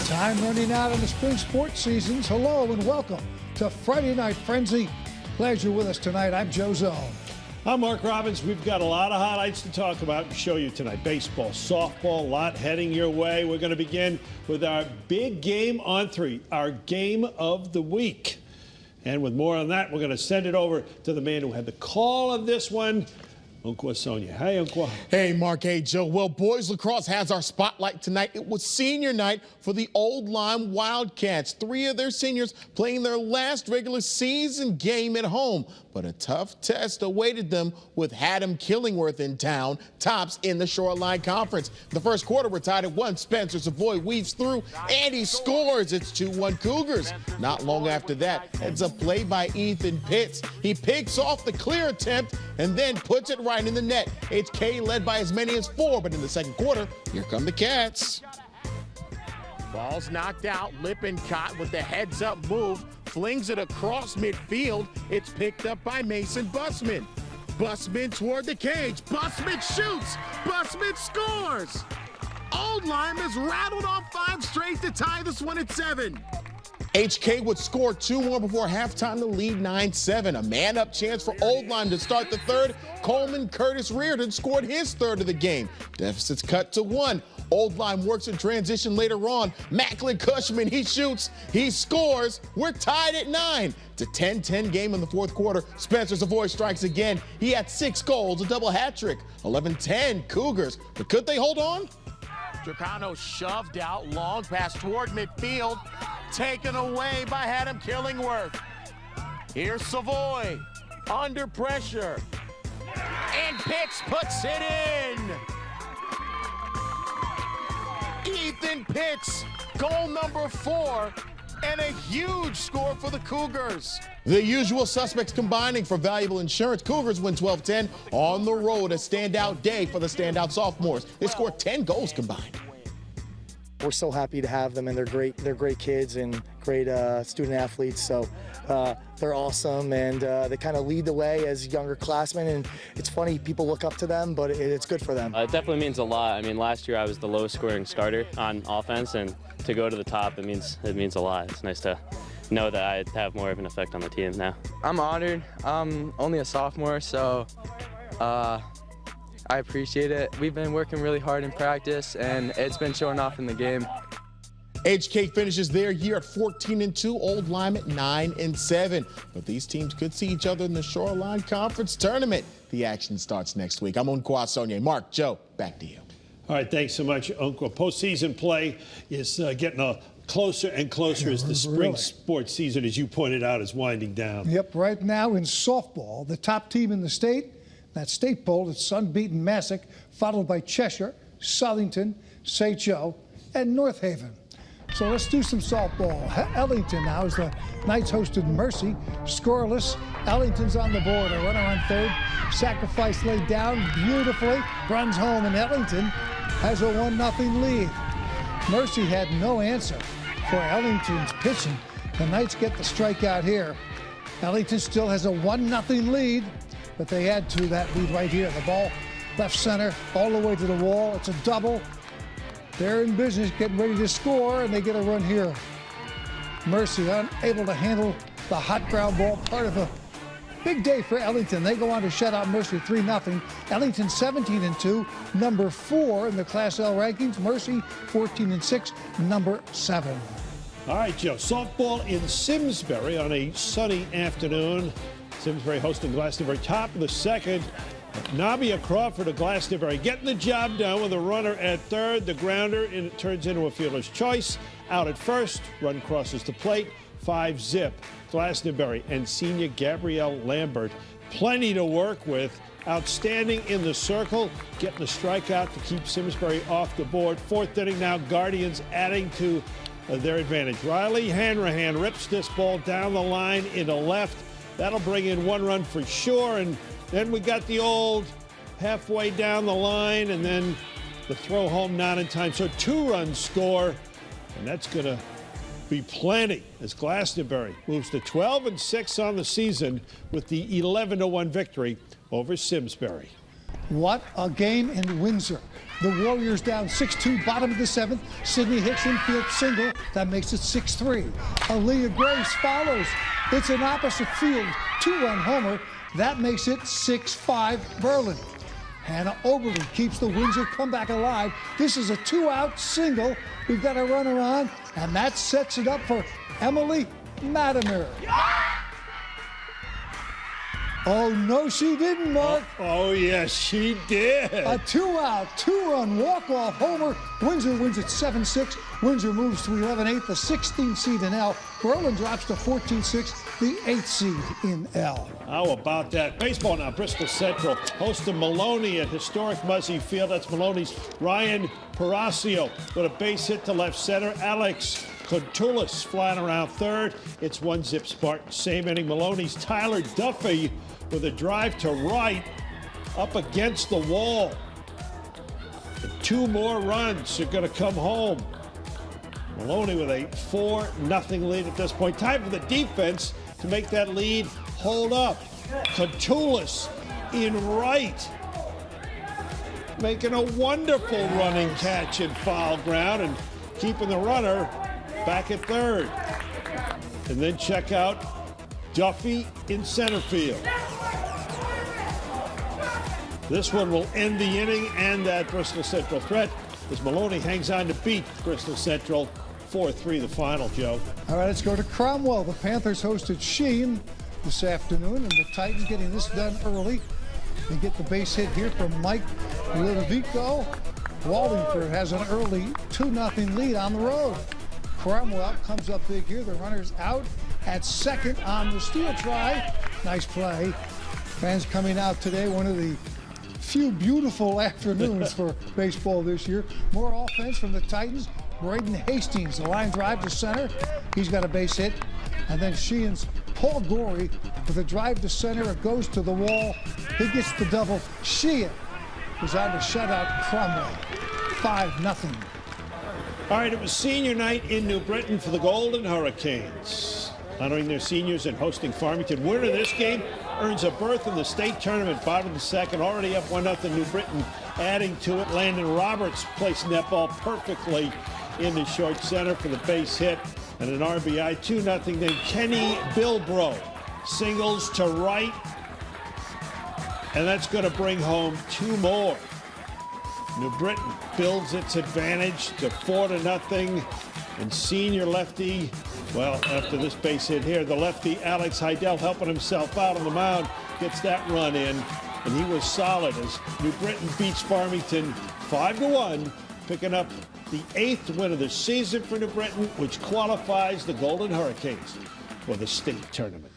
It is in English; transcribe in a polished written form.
Time running out on the spring sports seasons. Hello and welcome to Friday Night Frenzy. Glad you're with us tonight. I'm Joe Zone. I'm Mark Robbins. We've got a lot of highlights to talk about and show you tonight. Baseball, softball, a lot heading your way. We're going to begin with our big game on 3, our game of the week. And with more on that, we're going to send it over to the man who had the call of this one, Unqua Sonia. Hey, Unqua. Hey, Mark. Hey, Joe. Well, boys lacrosse has our spotlight tonight. It was senior night for the Old Lyme Wildcats. 3 of their seniors playing their last regular season game at home. But a tough test awaited them with Haddam Killingworth in town, tops in the Shoreline Conference. The first quarter, we're tied at 1. Spencer Savoy weaves through, and he scores. It's 2-1 Cougars. Not long after that, it's a play by Ethan Pitts. He picks off the clear attempt and then puts it right in the net. HK led by as many as 4, but in the second quarter, here come the Cats. Ball's knocked out. Lippincott with the heads-up move flings it across midfield. It's picked up by Mason Busman. Busman toward the cage. Busman shoots. Busman scores. Old Lyme has rattled off 5 straight to tie this one at 7. HK would score 2 more before halftime to lead 9-7. A man-up chance for Old Lyme to start the third. Coleman Curtis Reardon scored his third of the game. Deficit's cut to 1. Old Lyme works in transition later on. Macklin Cushman, he shoots, he scores. We're tied at 9. It's a 10-10 game in the fourth quarter. Spencer Savoy strikes again. He had 6 goals, a double hat trick. 11-10 Cougars. But could they hold on? Dracano shoved out, long pass toward midfield. Taken away by Haddam Killingworth. Here's Savoy, under pressure. And Pitts puts it in. Ethan Pitts, goal number 4, and a huge score for the Cougars. The usual suspects combining for valuable insurance. Cougars win 12-10 on the road, a standout day for the standout sophomores. They scored 10 goals combined. We're so happy to have them, and they're great kids and great student athletes. So they're awesome, and they kind of lead the way as younger classmen. And it's funny, people look up to them, but it's good for them. It definitely means a lot. I mean, last year I was the lowest scoring starter on offense, and to go to the top, it means a lot. It's nice to know that I have more of an effect on the team now. I'm honored. I'm only a sophomore, so I appreciate it. We've been working really hard in practice, and it's been showing off in the game. HK finishes their year at 14-2, Old Lyme at 9-7. But these teams could see each other in the Shoreline Conference Tournament. The action starts next week. I'm Unqua Sonia. Mark, Joe, back to you. All right, thanks so much, Unqua. Postseason play is getting closer and closer as the spring sports season, as you pointed out, is winding down. Yep, right now in softball, the top team in the state, that state poll, it's unbeaten Massac, followed by Cheshire, Southington, St. Joe, and North Haven. So let's do some softball. Ellington now as the Knights hosted Mercy. Scoreless. Ellington's on the board. A runner on third. Sacrifice laid down beautifully. Runs home, and Ellington has a 1-0 lead. Mercy had no answer for Ellington's pitching. The Knights get the strikeout here. Ellington still has a 1-0 lead, but they add to that lead right here. The ball left center all the way to the wall. It's a double. They're in business, getting ready to score, and they get a run here. Mercy unable to handle the hot ground ball, part of a big day for Ellington. They go on to shut out Mercy 3-0. Ellington 17-2, number 4 in the Class L rankings. Mercy 14-6, number 7. All right, Joe, softball in Simsbury on a sunny afternoon. Simsbury hosting Glastonbury, top of the second. Nabia Crawford of Glastonbury getting the job done with a runner at third. The grounder, and it turns into a fielder's choice. Out at first, run crosses the plate, 5-zip. Glastonbury and senior Gabrielle Lambert, plenty to work with. Outstanding in the circle, getting the strikeout to keep Simsbury off the board. Fourth inning now, Guardians adding to their advantage. Riley Hanrahan rips this ball down the line into left. That'll bring in 1 run for sure, and then we got the old halfway down the line, and then the throw home not in time. So 2-run score, and that's going to be plenty as Glastonbury moves to 12-6 on the season with the 11-1 victory over Simsbury. What a game in Windsor. The Warriors down 6-2, bottom of the 7th. Sidney Hicks infield single. That makes it 6-3. Aaliyah Grace follows. It's an opposite field 2-run homer. That makes it 6-5 Berlin. Hannah Oberly keeps the Windsor comeback alive. This is a 2-out single. We've got a runner on, and that sets it up for Emily Madimer. Oh, no, she didn't, Mark. Oh, yes, she did. A 2-out, 2-run walk-off homer. Windsor wins at 7-6. Windsor moves to 11-8, the 16th seed in L. Berlin drops to 14-6, the 8th seed in L. How about that? Baseball now. Bristol Central hosts to Maloney at historic Muzzy Field. That's Maloney's Ryan Parasio with a base hit to left center. Alex Contulis flying around third. It's 1-zip Spartan. Same inning. Maloney's Tyler Duffy with a drive to right up against the wall. And 2 more runs are going to come home. Maloney with a 4-0 lead at this point. Time for the defense to make that lead hold up. Contulis in right, making a wonderful running catch in foul ground and keeping the runner back at third. And then check out Duffy in center field. This one will end the inning and that Bristol Central threat as Maloney hangs on to beat Bristol Central 4-3 the final, Joe. All right, let's go to Cromwell. The Panthers hosted Sheen this afternoon, and the Titans getting this done early. They get the base hit here from Mike Ludovico. Wallingford has an early 2-0 lead on the road. Cromwell comes up big here. The runner's out at second on the steal try. Nice play. Fans coming out today. One of the few beautiful afternoons for baseball this year. More offense from the Titans. Braden Hastings, the line drive to center. He's got a base hit. And then Sheehan's Paul Gorey with a drive to center. It goes to the wall. He gets the double. Sheehan was on to shut out Cromwell. 5-0. All right, it was senior night in New Britain for the Golden Hurricanes. Honoring their seniors and hosting Farmington. Winner of this game earns a berth in the state tournament, bottom of the second. Already up 1-0 New Britain. Adding to it, Landon Roberts placed that ball perfectly in the short center for the base hit. And an RBI, 2-0. Then Kenny Bilbro singles to right. And that's going to bring home 2 more. New Britain builds its advantage to 4-0. And senior lefty, well, after this base hit here, the lefty Alex Heidel helping himself out on the mound, gets that run in. And he was solid as New Britain beats Farmington 5-1, picking up the 8th win of the season for New Britain, which qualifies the Golden Hurricanes for the state tournament.